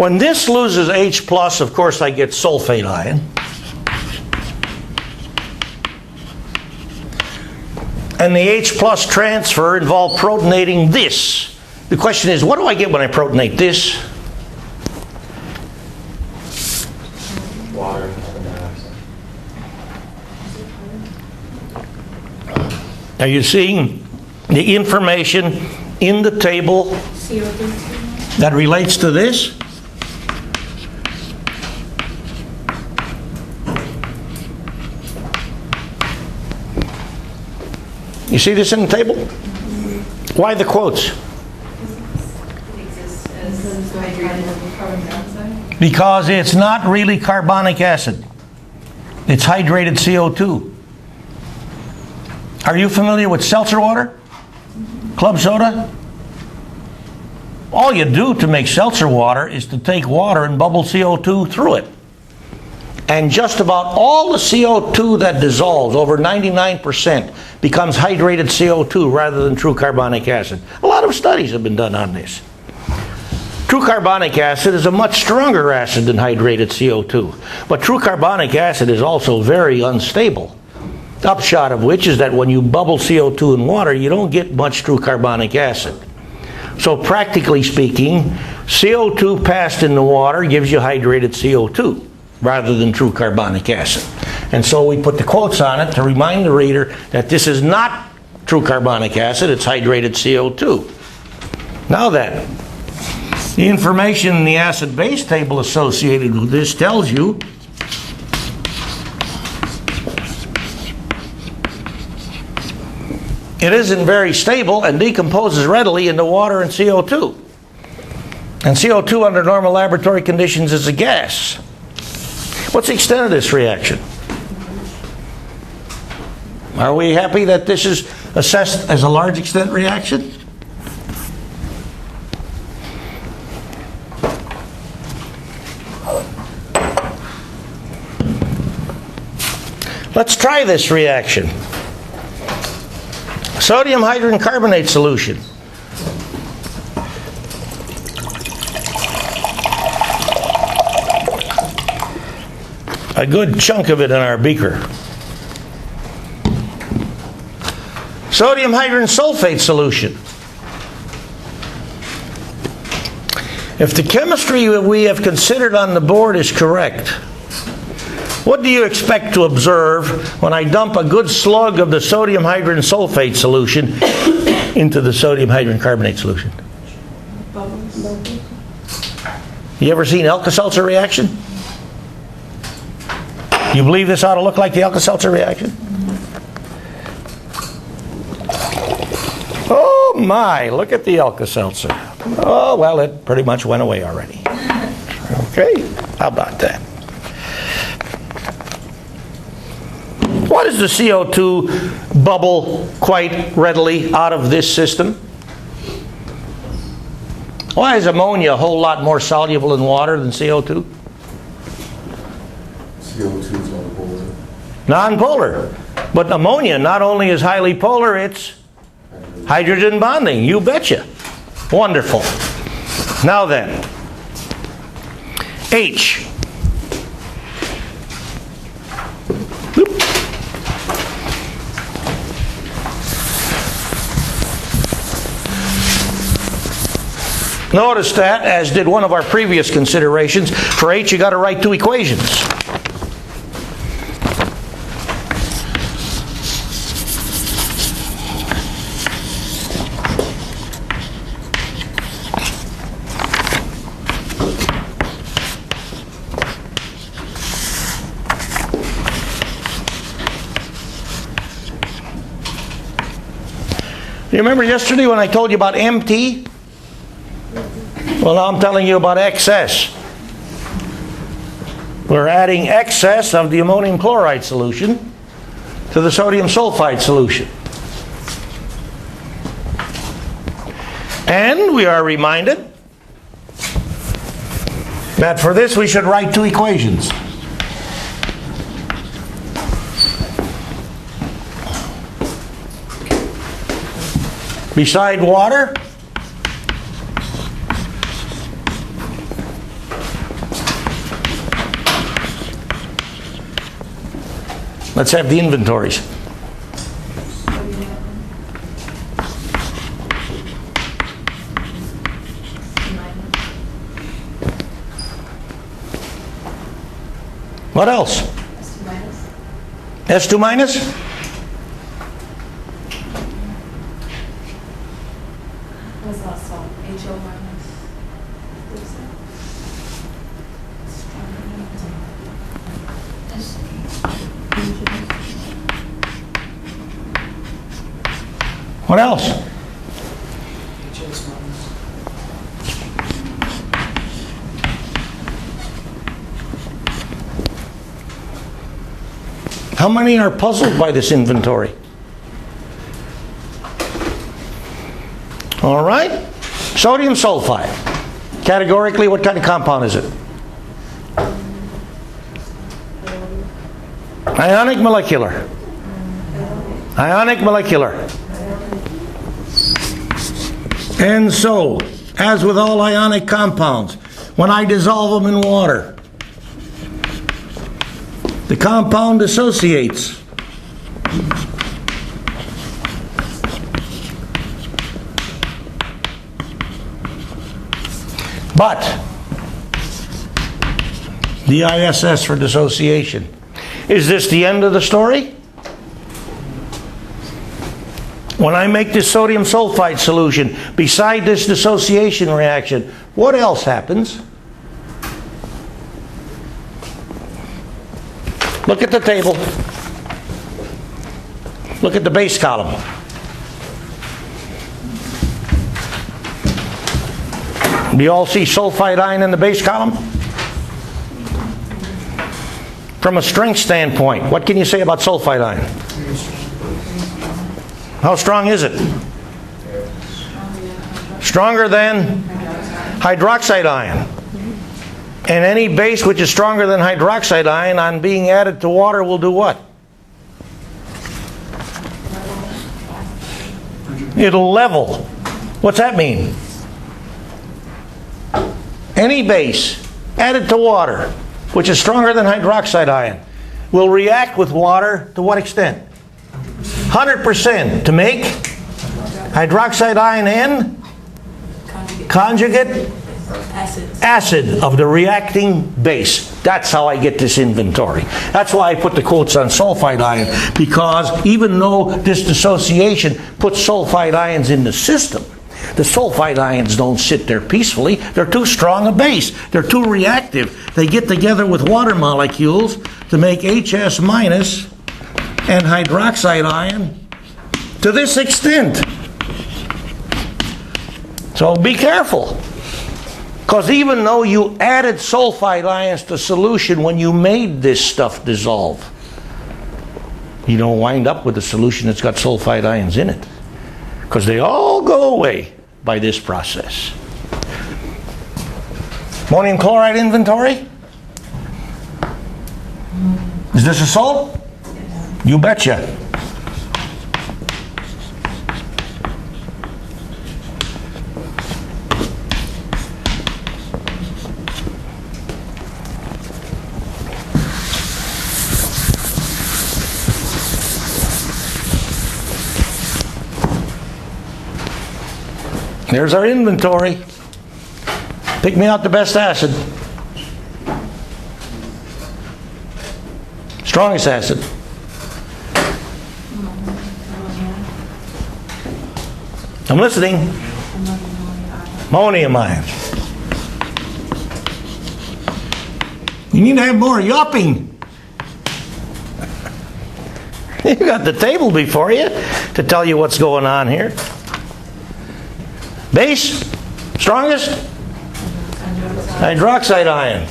when this loses H+, of course I get sulfate ion. And the H+ transfer involved protonating this. The question is, what do I get when I protonate this? Water and carbon dioxide. Are you seeing the information in the table CO2. that relates to this? You see this in the table? Why the quotes? It exists as hydrated carbon dioxide. Because it's not really carbonic acid. It's hydrated CO2. Are you familiar with seltzer water? Club soda? All you do to make seltzer water is to take water and bubble CO2 through it. And just about all the CO2 that dissolves, over 99%, becomes hydrated CO2 rather than true carbonic acid. A lot of studies have been done on this. True carbonic acid is a much stronger acid than hydrated CO2. But true carbonic acid is also very unstable. The upshot of which is that when you bubble CO2 in water, you don't get much true carbonic acid. So practically speaking, CO2 passed in the water gives you hydrated CO2 rather than true carbonic acid. And so we put the quotes on it to remind the reader that this is not true carbonic acid, it's hydrated CO2. Now then, the information in the acid-base table associated with this tells you it isn't very stable and decomposes readily into water and CO2. And CO2 under normal laboratory conditions is a gas. What's the extent of this reaction? Are we happy that this is assessed as a large extent reaction? Let's try this reaction. Sodium hydrogen carbonate solution. A good chunk of it in our beaker. Sodium hydrogen sulfate solution. If the chemistry we have considered on the board is correct, what do you expect to observe when I dump a good slug of the sodium hydrogen sulfate solution into the sodium hydrogen carbonate solution? You ever seen Alka-Seltzer reaction? You believe this ought to look like the Alka-Seltzer reaction? Oh my, look at the Alka-Seltzer. Oh, well, it pretty much went away already. Okay, how about that? Why does the CO2 bubble quite readily out of this system? Why is ammonia a whole lot more soluble in water than CO2? CO2 is nonpolar. Non-polar. But ammonia not only is highly polar, it's hydrogen bonding. You betcha. Wonderful. Now then, H. Oop. Notice that, as did one of our previous considerations, for H you got to write two equations. You remember yesterday when I told you about MT? Well, now I'm telling you about excess. We're adding excess of the ammonium chloride solution to the sodium sulfide solution. And we are reminded that for this we should write two equations. Beside water, let's have the inventories. What else? S2 minus? Was that salt? HO minus. What else? HS minus. How many are puzzled by this inventory? All right. Sodium sulfide. Categorically, what kind of compound is it? Ionic molecular. Ionic molecular. And so, as with all ionic compounds, when I dissolve them in water, the compound dissociates. But the ISS for dissociation. Is this the end of the story? When I make this sodium sulfide solution, beside this dissociation reaction, what else happens? Look at the table. Look at the base column. Do you all see sulfide ion in the base column? From a strength standpoint, what can you say about sulfide ion? How strong is it? Stronger than hydroxide ion. And any base which is stronger than hydroxide ion on being added to water will do what? It'll level. What's that mean? Any base added to water which is stronger than hydroxide ion will react with water to what extent? 100% to make hydroxide ion and conjugate acid of the reacting base. That's how I get this inventory. That's why I put the quotes on sulfide ion, because even though this dissociation puts sulfide ions in the system, the sulfide ions don't sit there peacefully. They're too strong a base. They're too reactive. They get together with water molecules to make HS minus and hydroxide ion to this extent. So be careful. Because even though you added sulfide ions to solution when you made this stuff dissolve, you don't wind up with a solution that's got sulfide ions in it. Because they all go away by this process. Ammonium chloride inventory? Is this a salt? You betcha. There's our inventory. Pick me out the best acid. Strongest acid. I'm listening. Ammonium ion. You need to have more yupping. You got the table before you to tell you what's going on here. Base, strongest, hydroxide ion.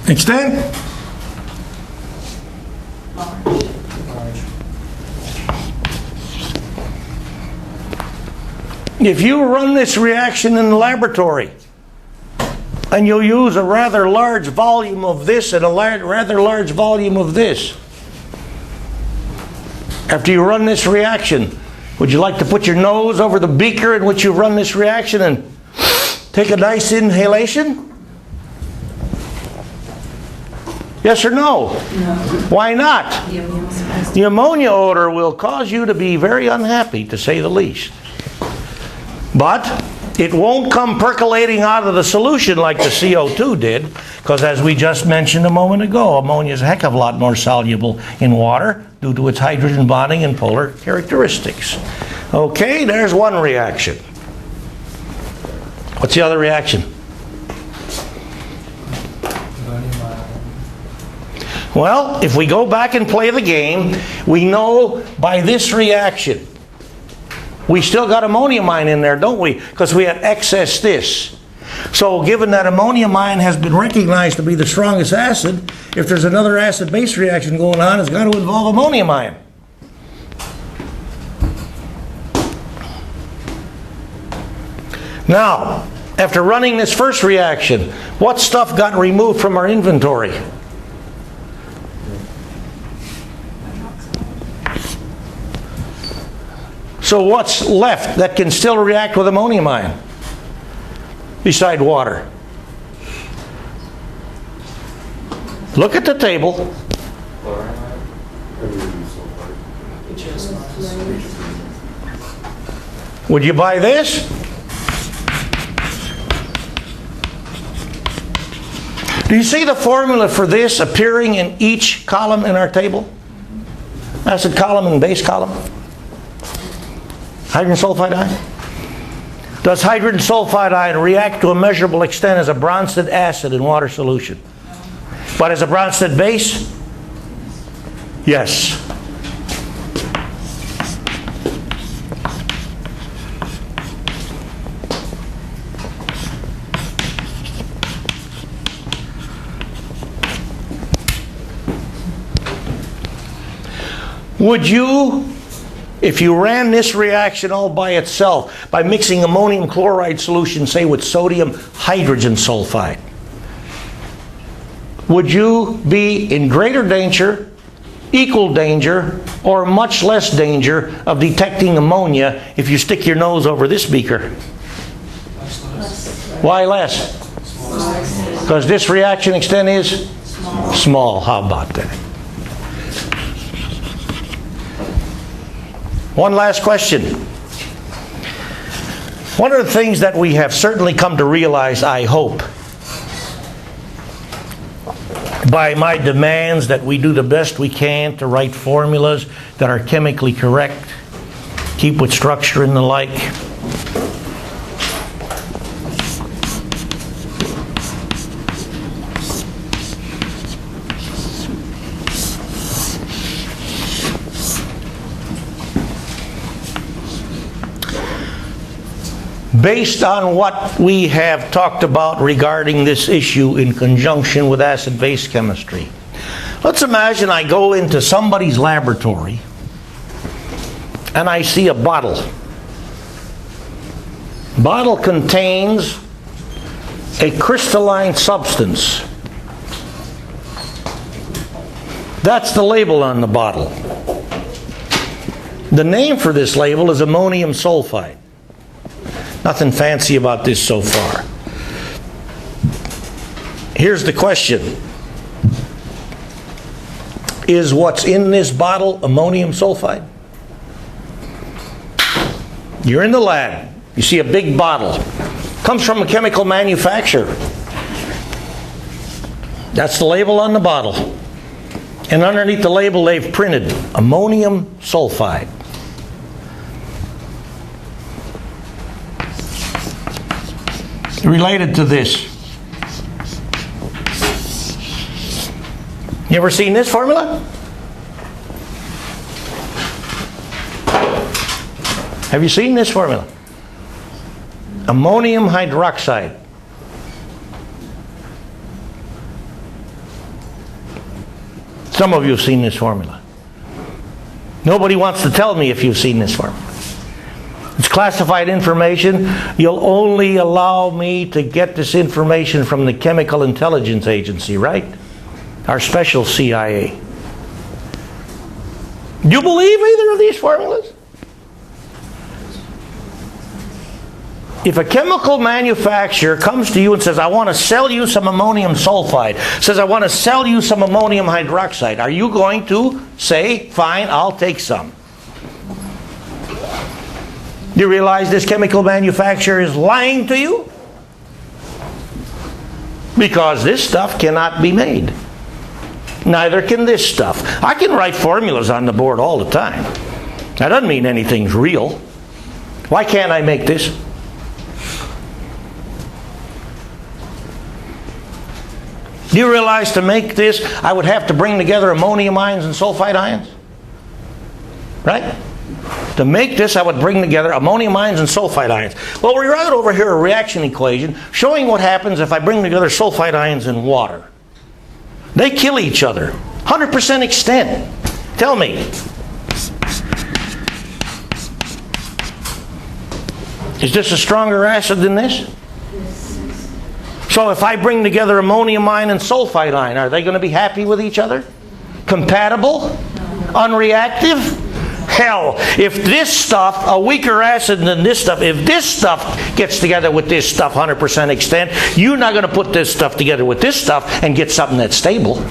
Extend. If you run this reaction in the laboratory and you'll use a rather large volume of this and a rather large volume of this, after you run this reaction, would you like to put your nose over the beaker in which you run this reaction and take a nice inhalation? Yes or no? No. Why not? The ammonia odor will cause you to be very unhappy, to say the least. But it won't come percolating out of the solution like the CO2 did, because as we just mentioned a moment ago, ammonia is a heck of a lot more soluble in water due to its hydrogen bonding and polar characteristics. Okay, there's one reaction. What's the other reaction? Well, if we go back and play the game, we know by this reaction, we still got ammonium ion in there, don't we? Because we had excess this. So given that ammonium ion has been recognized to be the strongest acid, if there's another acid-base reaction going on, it's got to involve ammonium ion. Now, after running this first reaction, what stuff got removed from our inventory? So what's left that can still react with ammonium ion beside water? Look at the table. Would you buy this? Do you see the formula for this appearing in each column in our table? Acid column and base column. Hydrogen sulfide ion. Does hydrogen sulfide ion react to a measurable extent as a Bronsted acid in water solution? But as a Bronsted base? Yes. Would you, if you ran this reaction all by itself, by mixing ammonium chloride solution, say with sodium hydrogen sulfide, would you be in greater danger, equal danger, or much less danger of detecting ammonia if you stick your nose over this beaker? Why less? Because this reaction extent is small. How about that? One last question. One of the things that we have certainly come to realize, I hope, by my demands that we do the best we can to write formulas that are chemically correct, keep with structure and the like. Based on what we have talked about regarding this issue in conjunction with acid-base chemistry, let's imagine I go into somebody's laboratory and I see a bottle. Bottle contains a crystalline substance. That's the label on the bottle. The name for this label is ammonium sulfide. Nothing fancy about this so far. Here's the question. Is what's in this bottle ammonium sulfide? You're in the lab. You see a big bottle. Comes from a chemical manufacturer. That's the label on the bottle. And underneath the label they've printed ammonium sulfide. Related to this. You ever seen this formula? Have you seen this formula? Ammonium hydroxide. Some of you have seen this formula. Nobody wants to tell me if you've seen this formula. It's classified information. You'll only allow me to get this information from the Chemical Intelligence Agency, right? Our special CIA. Do you believe either of these formulas? If a chemical manufacturer comes to you and says, I want to sell you some ammonium sulfide, says, I want to sell you some ammonium hydroxide, are you going to say, fine, I'll take some? Do you realize this chemical manufacturer is lying to you? Because this stuff cannot be made. Neither can this stuff. I can write formulas on the board all the time. That doesn't mean anything's real. Why can't I make this? Do you realize to make this, I would have to bring together ammonium ions and sulfide ions? Right? To make this, I would bring together ammonium ions and sulfide ions. Well, we wrote over here a reaction equation showing what happens if I bring together sulfide ions and water. They kill each other. 100% extent. Tell me. Is this a stronger acid than this? So if I bring together ammonium ion and sulfide ion, are they going to be happy with each other? Compatible? Unreactive? Hell, if this stuff, a weaker acid than this stuff, if this stuff gets together with this stuff 100% extent, you're not going to put this stuff together with this stuff and get something that's stable.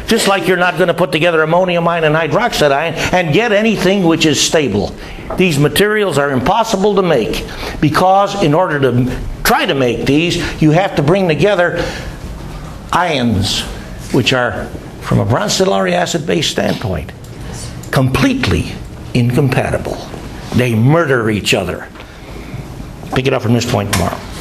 Just like you're not going to put together ammonium ion and hydroxide ion and get anything which is stable. These materials are impossible to make because in order to try to make these, you have to bring together ions, which are, from a Bronsted-Lowry acid-base standpoint, completely incompatible. They murder each other. Pick it up from this point tomorrow.